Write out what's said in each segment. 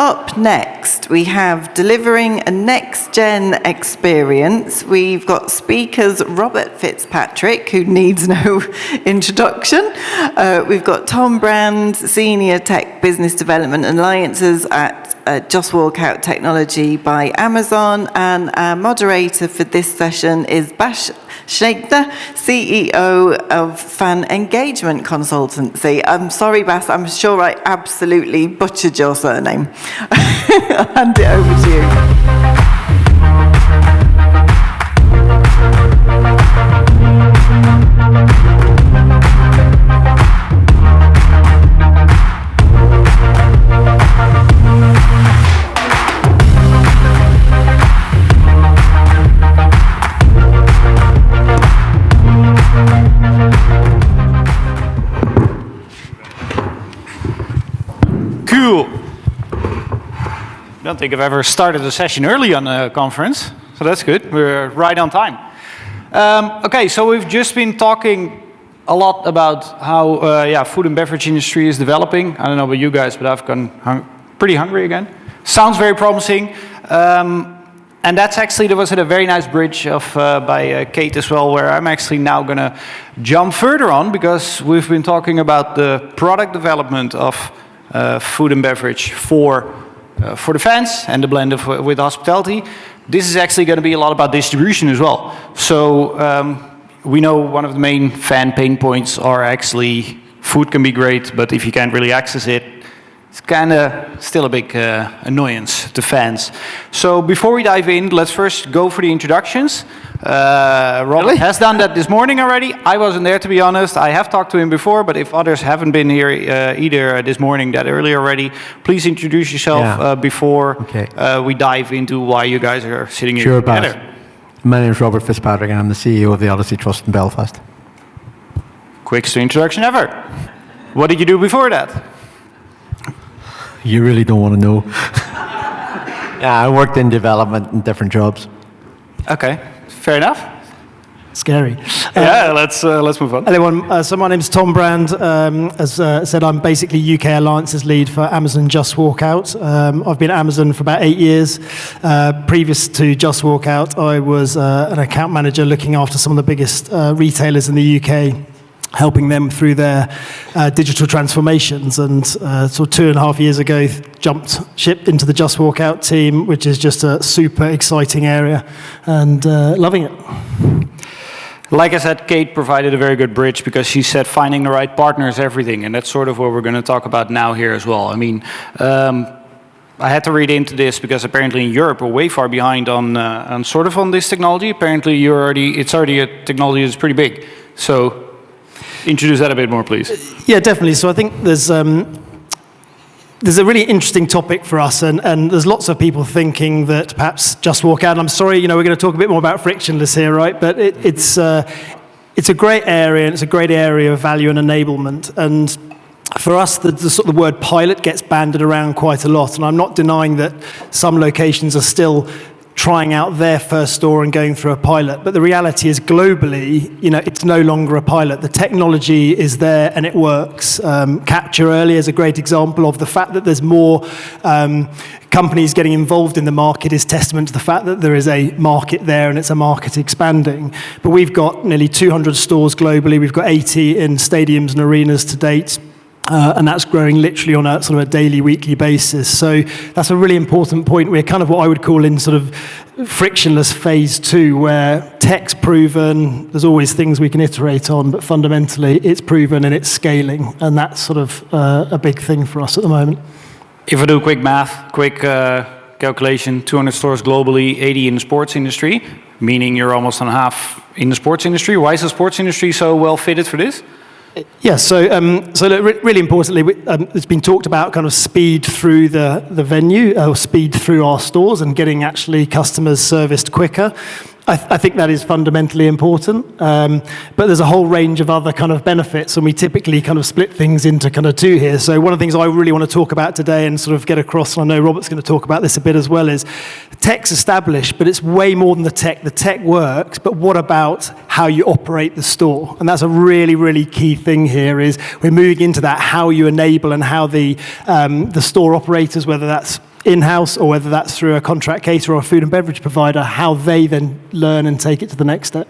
Up next, we have delivering a next-gen experience. We've got speakers Robert Fitzpatrick, who needs no introduction. We've got Tom Brand, Senior Tech Business Development Alliances at Just Walk Out Technology by Amazon. And our moderator for this session is Bash Shaikhdar, CEO of Fan Engagement Consultancy. I'm sorry, Bas, I'm sure I absolutely butchered your surname. I'll hand it over to you. Cool. I don't think I've ever started a session early on a conference, so that's good. We're right on time. Okay, so we've just been talking a lot about how food and beverage industry is developing. I don't know about you guys, but I've gone pretty hungry again. Sounds very promising. And that's actually, there was a very nice bridge by Kate as well, where I'm actually now going to jump further on, because we've been talking about the product development of food and beverage for the fans and the blend with hospitality. This is actually going to be a lot about distribution as well. So we know one of the main fan pain points are actually food can be great, but if you can't really access it, it's kind of still a big annoyance to fans. So before we dive in, let's first go for the introductions. Robert has done that this morning already. I wasn't there, to be honest. I have talked to him before, but if others haven't been here either this morning, that early already, please introduce yourself before we dive into why you guys are sitting here together. Bas. My name is Robert Fitzpatrick, and I'm the CEO of the Odyssey Trust in Belfast. Quickest introduction ever. What did you do before that? You really don't want to know. Yeah, I worked in development in different jobs. Okay, fair enough. Scary. Yeah, let's move on. Hello, everyone. So my name is Tom Brand. As said, I'm basically UK Alliances lead for Amazon Just Walk Out. I've been at Amazon for about 8 years. Previous to Just Walk Out, I was an account manager looking after some of the biggest retailers in the UK, helping them through their digital transformations, and sort of 2.5 years ago jumped ship into the Just Walk Out team, which is just a super exciting area, and loving it. Like I said, Kate provided a very good bridge, because she said finding the right partner is everything, and that's sort of what we're going to talk about now here as well. I mean, I had to read into this because apparently in Europe we're way far behind on this technology. Apparently it's already a technology that's pretty big. So introduce that a bit more, please. Yeah, definitely. So I think there's a really interesting topic for us, and there's lots of people thinking that perhaps Just Walk Out. And I'm sorry, we're going to talk a bit more about frictionless here, right? But it's a great area, and it's a great area of value and enablement. And for us, the sort of word pilot gets banded around quite a lot, and I'm not denying that some locations are still trying out their first store and going through a pilot. But the reality is globally, it's no longer a pilot. The technology is there and it works. Capture earlier is a great example of the fact that there's more companies getting involved in the market is testament to the fact that there is a market there and it's a market expanding. But we've got nearly 200 stores globally. We've got 80 in stadiums and arenas to date. And that's growing literally on a sort of a daily, weekly basis. So that's a really important point. We're kind of what I would call in sort of frictionless phase 2, where tech's proven, there's always things we can iterate on, but fundamentally it's proven and it's scaling. And that's sort of a big thing for us at the moment. If I do quick math, calculation, 200 stores globally, 80 in the sports industry, meaning you're almost on half in the sports industry. Why is the sports industry so well fitted for this? Yeah, so really importantly, it's been talked about kind of speed through the venue, or speed through our stores, and getting actually customers serviced quicker. I think that is fundamentally important, but there's a whole range of other kind of benefits, and we typically kind of split things into kind of two here. So one of the things I really want to talk about today and sort of get across, and I know Robert's going to talk about this a bit as well, is tech's established, but it's way more than the tech. The tech works, but what about how you operate the store? And that's a really, really key thing here, is we're moving into that, how you enable and how the store operators, whether that's in-house or whether that's through a contract caterer or a food and beverage provider, how they then learn and take it to the next step.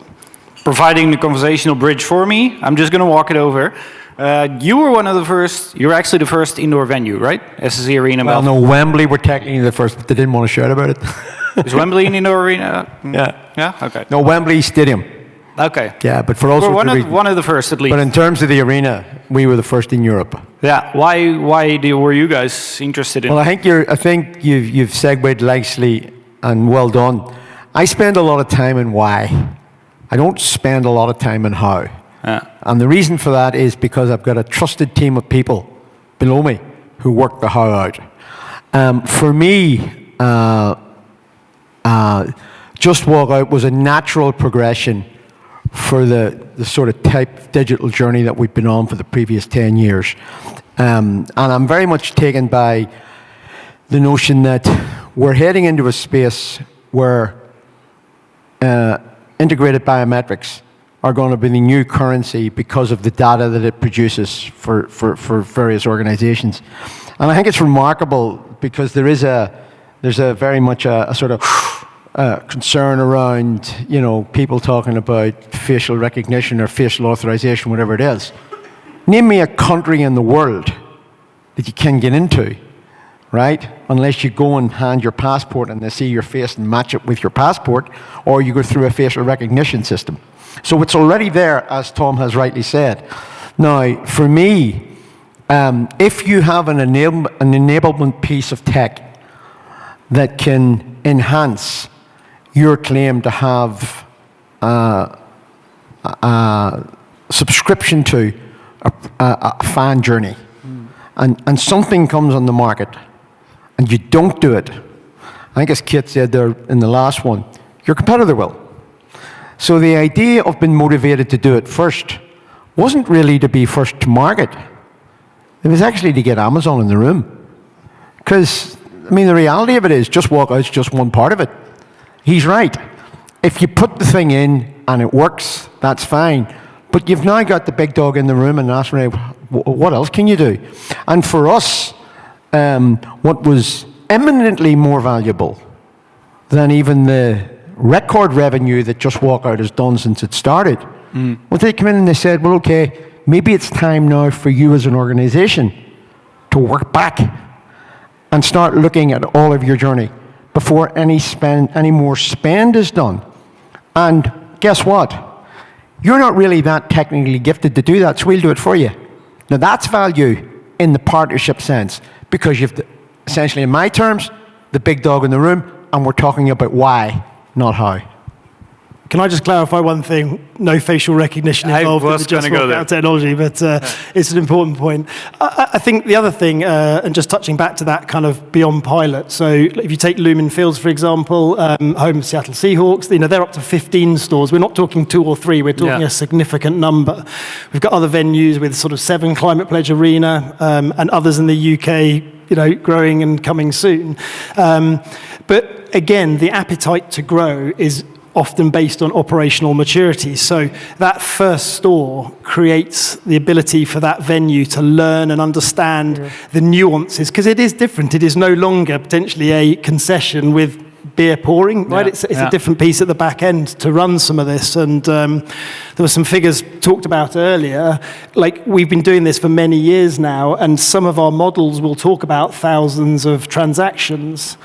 Providing the conversational bridge for me, I'm just going to walk it over. You were one of the first, you're actually the first indoor venue, right? SSE Arena. Well, no, Wembley were technically the first, but they didn't want to shout about it. Is Wembley an indoor arena? Yeah. Yeah? Okay. No, Wembley Stadium. Okay. Yeah, but for all sorts of reasons. One of the first, at least. But in terms of the arena, we were the first in Europe. Yeah. Why were you guys interested in? Well, I think you've segued nicely and well done. I spend a lot of time in why. I don't spend a lot of time in how. Yeah. And the reason for that is because I've got a trusted team of people below me who work the how out. For me, Just Walk Out was a natural progression for the sort of type digital journey that we've been on for the previous 10 years. And I'm very much taken by the notion that we're heading into a space where integrated biometrics are going to be the new currency because of the data that it produces for various organizations. And I think it's remarkable because there's a very much a sort of concern around, you know, people talking about facial recognition or facial authorization, whatever it is. Name me a country in the world that you can get into, right? Unless you go and hand your passport and they see your face and match it with your passport, or you go through a facial recognition system. So it's already there, as Tom has rightly said. Now, for me, if you have an enablement piece of tech that can enhance your claim to have a subscription to a fan journey, and something comes on the market, and you don't do it, I think as Kate said there in the last one, your competitor will. So the idea of being motivated to do it first wasn't really to be first to market. It was actually to get Amazon in the room. Because, I mean, the reality of it is Just Walk Out's just one part of it. He's right. If you put the thing in and it works, that's fine. But you've now got the big dog in the room and asking, what else can you do? And for us, what was eminently more valuable than even the record revenue that Just Walk Out has done since it started, well, they came in and they said, well, okay, maybe it's time now for you as an organization to work back and start looking at all of your journey before any more spend is done. And guess what? You're not really that technically gifted to do that, so we'll do it for you. Now that's value in the partnership sense, because you've essentially, in my terms, the big dog in the room, and we're talking about why, not how. Can I just clarify one thing? No facial recognition involved in the Just Walk Out technology, but it's an important point. I think the other thing, and just touching back to that kind of beyond pilot, so if you take Lumen Fields, for example, home of Seattle Seahawks, you know, they're up to 15 stores. We're not talking 2 or 3, we're talking a significant number. We've got other venues with sort of 7 Climate Pledge Arena, and others in the UK, you know, growing and coming soon. But again, the appetite to grow is often based on operational maturity. So that first store creates the ability for that venue to learn and understand the nuances, because it is different. It is no longer potentially a concession with beer pouring, right? It's a different piece at the back end to run some of this. And there were some figures talked about earlier. Like, we've been doing this for many years now, and some of our models will talk about thousands of transactions.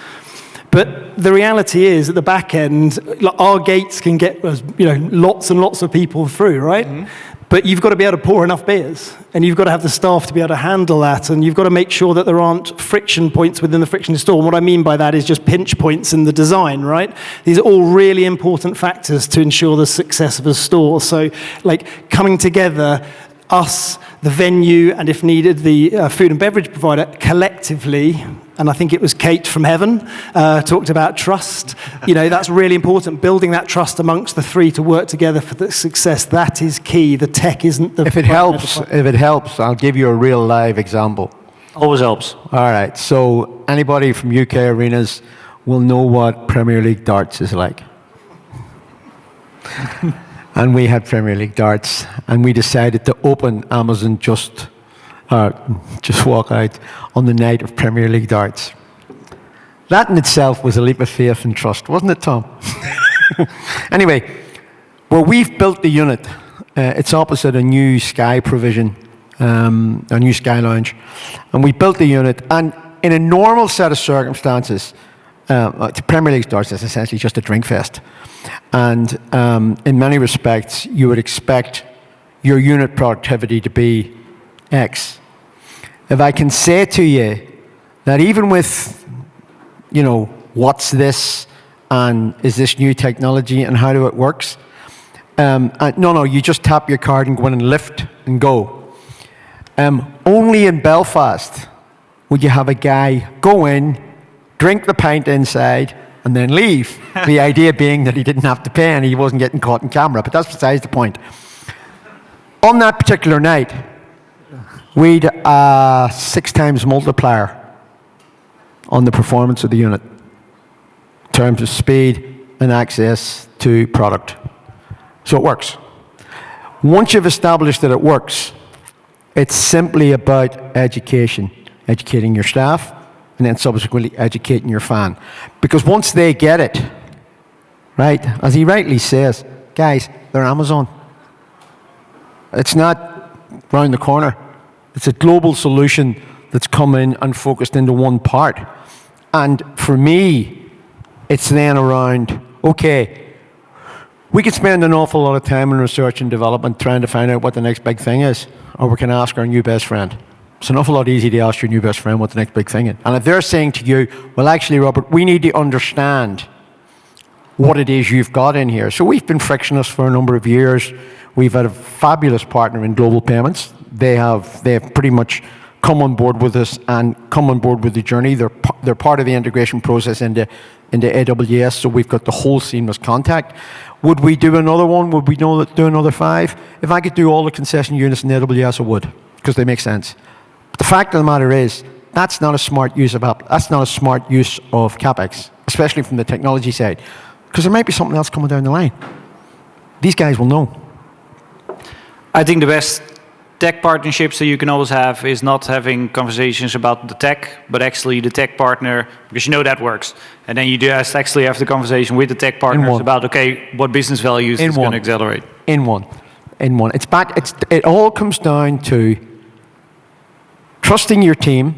But the reality is, at the back end, our gates can get, you know, lots and lots of people through, right? Mm-hmm. But you've got to be able to pour enough beers, and you've got to have the staff to be able to handle that, and you've got to make sure that there aren't friction points within the frictionless store. And what I mean by that is just pinch points in the design, right? These are all really important factors to ensure the success of a store. So, like, coming together, us, the venue, and if needed, the food and beverage provider collectively, and I think it was Kate from Heaven, talked about trust. You know, that's really important. Building that trust amongst the 3 to work together for the success, that is key. The tech isn't the... If it helps, I'll give you a real live example. Always helps. All right, so anybody from UK arenas will know what Premier League darts is like. And we had Premier League darts, and we decided to open Amazon Just Walk Out on the night of Premier League darts. That in itself was a leap of faith and trust, wasn't it, Tom? Anyway, where we've built the unit, it's opposite a new Sky provision, a new Sky Lounge. And we built the unit, and in a normal set of circumstances, the Premier League starts as essentially just a drink fest. And in many respects, you would expect your unit productivity to be X. If I can say to you that even with, what's this and is this new technology and how do it works? No, you just tap your card and go in and lift and go. Only in Belfast would you have a guy go in, drink the pint inside, and then leave. The idea being that he didn't have to pay and he wasn't getting caught in camera, but that's besides the point. On that particular night, we'd a 6 times multiplier on the performance of the unit in terms of speed and access to product. So it works. Once you've established that it works, it's simply about education, educating your staff, and then subsequently educating your fan. Because once they get it, right, as he rightly says, guys, they're Amazon. It's not round the corner. It's a global solution that's come in and focused into one part. And for me, it's then around, okay, we could spend an awful lot of time in research and development trying to find out what the next big thing is, or we can ask our new best friend. It's an awful lot easier to ask your new best friend what the next big thing is. And if they're saying to you, well, actually, Robert, we need to understand what it is you've got in here. So we've been frictionless for a number of years. We've had a fabulous partner in Global Payments. They have pretty much come on board with us and come on board with the journey. They're part of the integration process into AWS, so we've got the whole seamless contact. Would we do another one? Would we do another 5? If I could do all the concession units in AWS, I would, because they make sense. But the fact of the matter is, that's not a smart use of CapEx, especially from the technology side, because there might be something else coming down the line. These guys will know. I think the best tech partnerships that you can always have is not having conversations about the tech, but actually the tech partner, because that works. And then you just actually have the conversation with the tech partners about, okay, what business values is going to accelerate. In one. It all comes down to trusting your team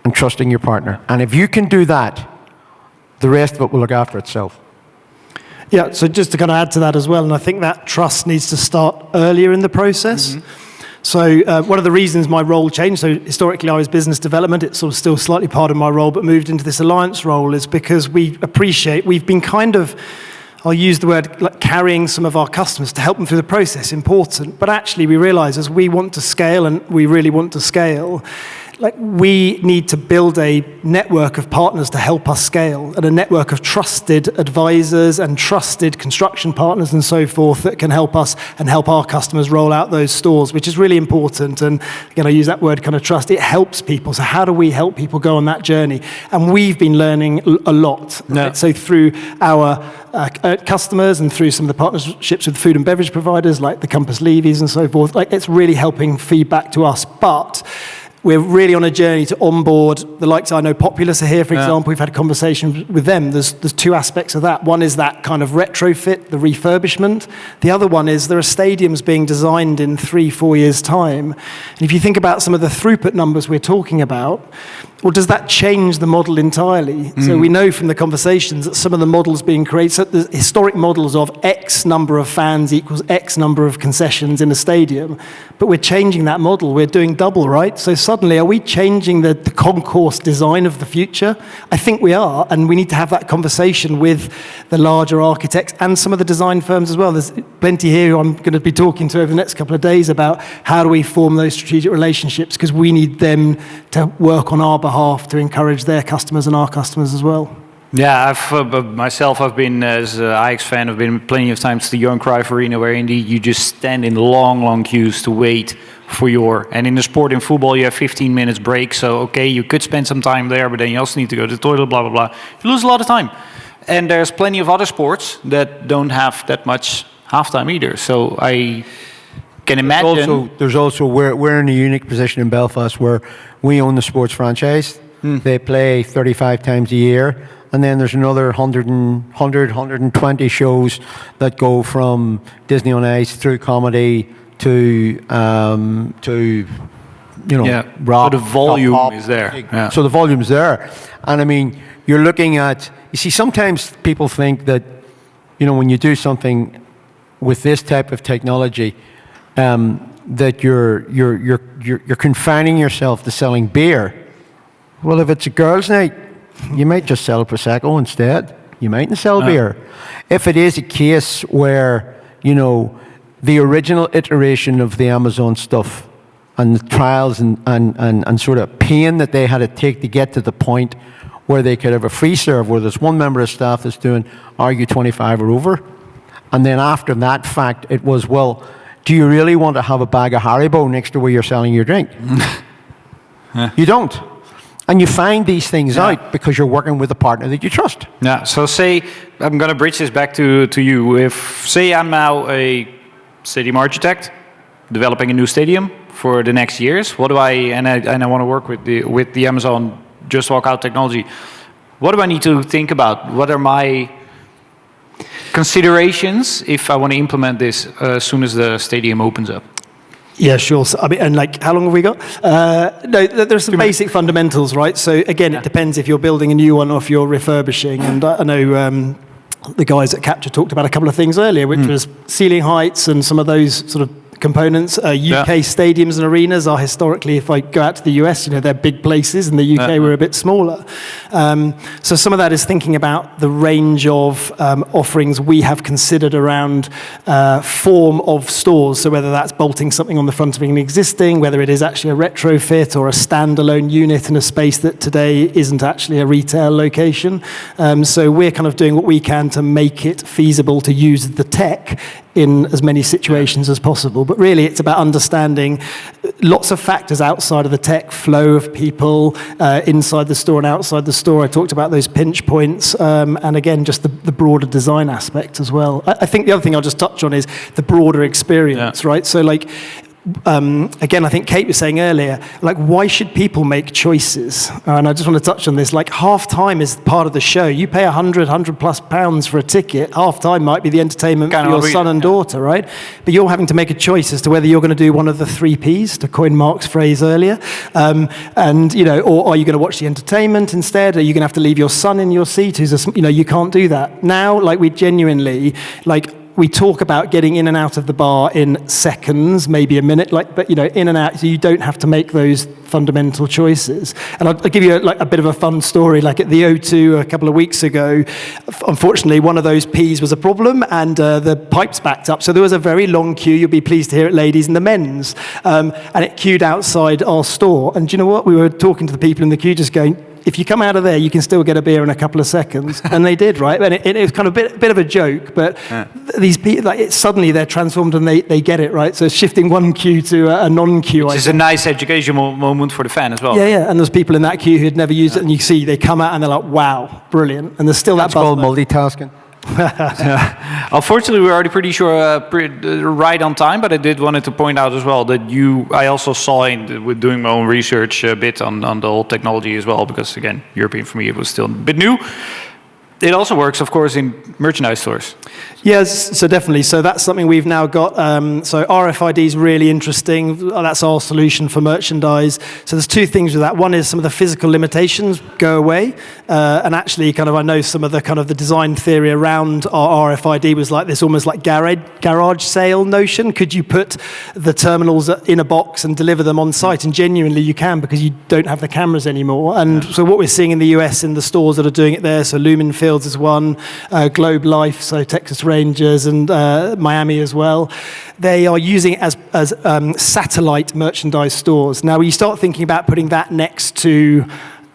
and trusting your partner. And if you can do that, the rest of it will look after itself. Yeah, so just to kind of add to that as well, and I think that trust needs to start earlier in the process. Mm-hmm. So one of the reasons my role changed, so historically I was business development, it's sort of still slightly part of my role, but moved into this alliance role, is because we've been kind of, I'll use the word, like carrying some of our customers to help them through the process, important. But actually we realize as we want to scale, and we really want to scale, like we need to build a network of partners to help us scale, and a network of trusted advisors and trusted construction partners and so forth that can help us and help our customers roll out those stores, which is really important. And again, I use that word kind of trust. It helps people. So how do we help people go on that journey? And we've been learning a lot. Right? Yeah. So through our customers and through some of the partnerships with food and beverage providers like the Compass Levy's and so forth, like it's really helping feedback to us. But we're really on a journey to onboard the likes, I know Populous are here, for example. We've had a conversation with them. There's 2 aspects of that. One is that kind of retrofit, the refurbishment. The other one is there are stadiums being designed in 3-4 years' time. And if you think about some of the throughput numbers we're talking about, well, does that change the model entirely? So we know from the conversations that some of the models being created, so the historic models of X number of fans equals X number of concessions in a stadium, but we're changing that model. We're doing double, right? So suddenly, are we changing the concourse design of the future? I think we are, and we need to have that conversation with the larger architects and some of the design firms as well. There's plenty here who I'm going to be talking to over the next couple of days about how do we form those strategic relationships, because we need them to work on our behalf to encourage their customers and our customers as well. Yeah, I've been, as an Ajax fan, I've been plenty of times to the Johan Cruyff Arena, where indeed you just stand in long queues to wait for and in the sport, in football, you have 15 minutes break, so okay, you could spend some time there, but then you also need to go to the toilet, blah, blah, blah. You lose a lot of time. And there's plenty of other sports that don't have that much halftime either, so I can imagine. There's also we're in a unique position in Belfast where we own the sports franchise, They play 35 times a year. And then there's another 120 shows that go from Disney on Ice through comedy to rock. So the volume pop. is there. Yeah. So the volume's there. And I mean, you're looking at, you see, sometimes people think that, when you do something with this type of technology, that you're confining yourself to selling beer. Well, if it's a girls' night, you might just sell Prosecco instead. You mightn't sell beer. If it is a case where, the original iteration of the Amazon stuff and the trials and sort of pain that they had to take to get to the point where they could have a free serve, where there's one member of staff that's doing RU25 or over. And then after that fact, it was, well, do you really want to have a bag of Haribo next to where you're selling your drink? You don't. And you find these things out because you're working with a partner that you trust. Yeah, so say, I'm going to bridge this back to you. If, say I'm now a stadium architect, developing a new stadium for the next years, what do I want to work with the Amazon Just Walk Out technology, what do I need to think about? What are my considerations if I want to implement this as soon as the stadium opens up? Yeah, sure. So, I mean, and like, how long have we got? No, there's some basic fundamentals, right? So again, it depends if you're building a new one or if you're refurbishing. And I know the guys at Capture talked about a couple of things earlier, which was ceiling heights and some of those sort of components. UK stadiums and arenas are historically, if I go out to the US, they're big places. In the UK, we're a bit smaller. So some of that is thinking about the range of offerings we have considered around form of stores. So whether that's bolting something on the front of an existing, whether it is actually a retrofit or a standalone unit in a space that today isn't actually a retail location. So we're kind of doing what we can to make it feasible to use the tech in as many situations as possible. But really, it's about understanding lots of factors outside of the tech, flow of people, inside the store and outside the store. I talked about those pinch points, and again, just the broader design aspect as well. I think the other thing I'll just touch on is the broader experience, right? So like, again, I think Kate was saying earlier, like, why should people make choices? And I just want to touch on this. Like, half time is part of the show. You pay £100+ for a ticket. Half time might be the entertainment for your son and daughter, right? But you're having to make a choice as to whether you're going to do one of the 3 Ps, to coin Mark's phrase earlier, and or are you going to watch the entertainment instead? Are you going to have to leave your son in your seat? You can't do that now. Like, we genuinely we talk about getting in and out of the bar in seconds, maybe a minute, but in and out, so you don't have to make those fundamental choices. And I'll give you a bit of a fun story. Like at the O2 a couple of weeks ago, unfortunately, one of those Ps was a problem, and the pipes backed up. So there was a very long queue. You'll be pleased to hear it, ladies, in the men's, and it queued outside our store. And do you know what? We were talking to the people in the queue, just going, if you come out of there, you can still get a beer in a couple of seconds. And they did, right? And it was kind of a bit of a joke, but these people, suddenly they're transformed and they get it, right? So shifting one queue to a non-queue. Which is a nice educational moment for the fan as well. Yeah. And there's people in that queue who'd never used it, and you see they come out and they're like, wow, brilliant. And there's still that buzz. It's called multitasking. Unfortunately, we're already pretty sure right on time, but I did wanted to point out as well that I also saw with doing my own research a bit on the whole technology as well, because again, European for me, it was still a bit new. It also works, of course, in merchandise stores. Yes, so definitely. So that's something we've now got. So RFID is really interesting. That's our solution for merchandise. So there's 2 things with that. One is some of the physical limitations go away. And actually, I know some of the design theory around our RFID was like this, almost like garage sale notion. Could you put the terminals in a box and deliver them on site? And genuinely you can, because you don't have the cameras anymore. And so what we're seeing in the US in the stores that are doing it there, so Lumen Fields is one, Globe Life, so Texas Rangers, and Miami as well. They are using it as satellite merchandise stores. Now, when you start thinking about putting that next to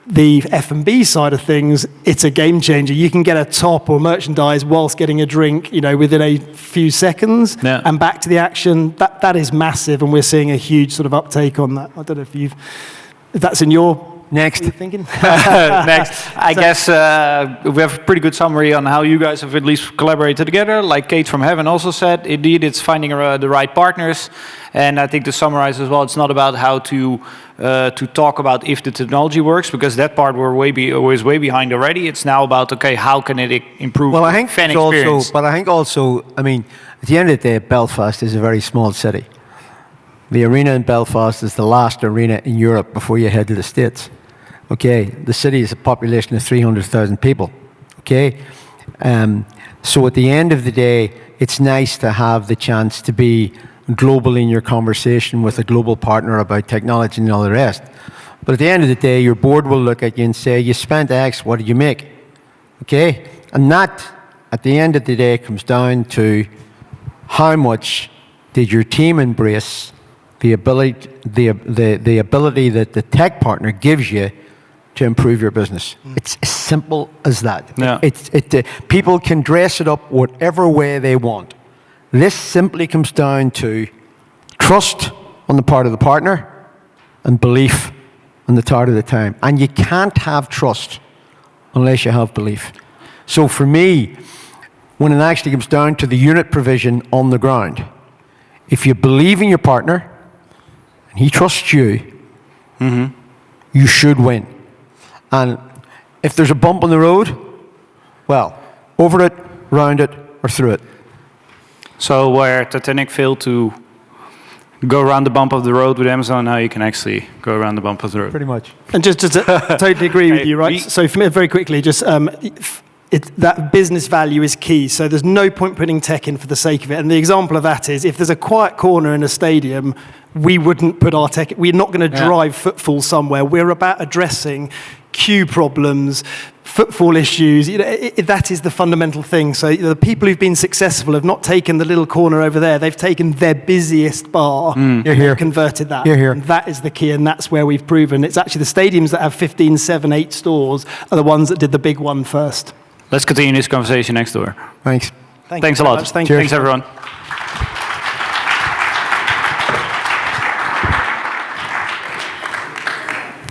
the F&B side of things, it's a game changer. You can get a top or merchandise whilst getting a drink, within a few seconds, and back to the action. That is massive, and we're seeing a huge sort of uptake on that. I don't know if that's in your Next. What are you thinking? Next, I guess we have a pretty good summary on how you guys have at least collaborated together. Like Kate from Heaven also said, indeed, it's finding the right partners. And I think to summarize as well, it's not about how to talk about if the technology works, because that part we're way behind already. It's now about, okay, how can it improve Well, I think fan it's experience? also, but I think also, I mean, at the end of the day, Belfast is a very small city. The arena in Belfast is the last arena in Europe before you head to the States. Okay, the city is a population of 300,000 people. Okay, so at the end of the day, it's nice to have the chance to be global in your conversation with a global partner about technology and all the rest. But at the end of the day, your board will look at you and say, you spent X, what did you make? Okay, and that, at the end of the day, comes down to how much did your team embrace the ability that the tech partner gives you to improve your business. It's as simple as that. Yeah. People can dress it up whatever way they want. This simply comes down to trust on the part of the partner and belief on the part of the time. And you can't have trust unless you have belief. So for me, when it actually comes down to the unit provision on the ground, if you believe in your partner and he trusts you, you should win. And if there's a bump on the road, well, over it, round it, or through it. So where Titanic failed to go around the bump of the road with Amazon, now you can actually go around the bump of the road. Pretty much. And just to totally agree with you, right? So for me, very quickly, just that business value is key. So there's no point putting tech in for the sake of it. And the example of that is if there's a quiet corner in a stadium, we wouldn't put our tech. We're not going to drive footfall somewhere. We're about addressing queue problems, footfall issues. That is the fundamental thing. So the people who've been successful have not taken the little corner over there. They've taken their busiest bar and converted that. And that is the key, and that's where we've proven. It's actually the stadiums that have 15, 7, 8 stores are the ones that did the big one first. Let's continue this conversation next door. Thanks. Thanks a lot. Thanks, everyone.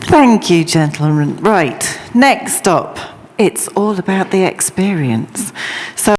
Thank you, gentlemen. Right, next up, it's all about the experience. So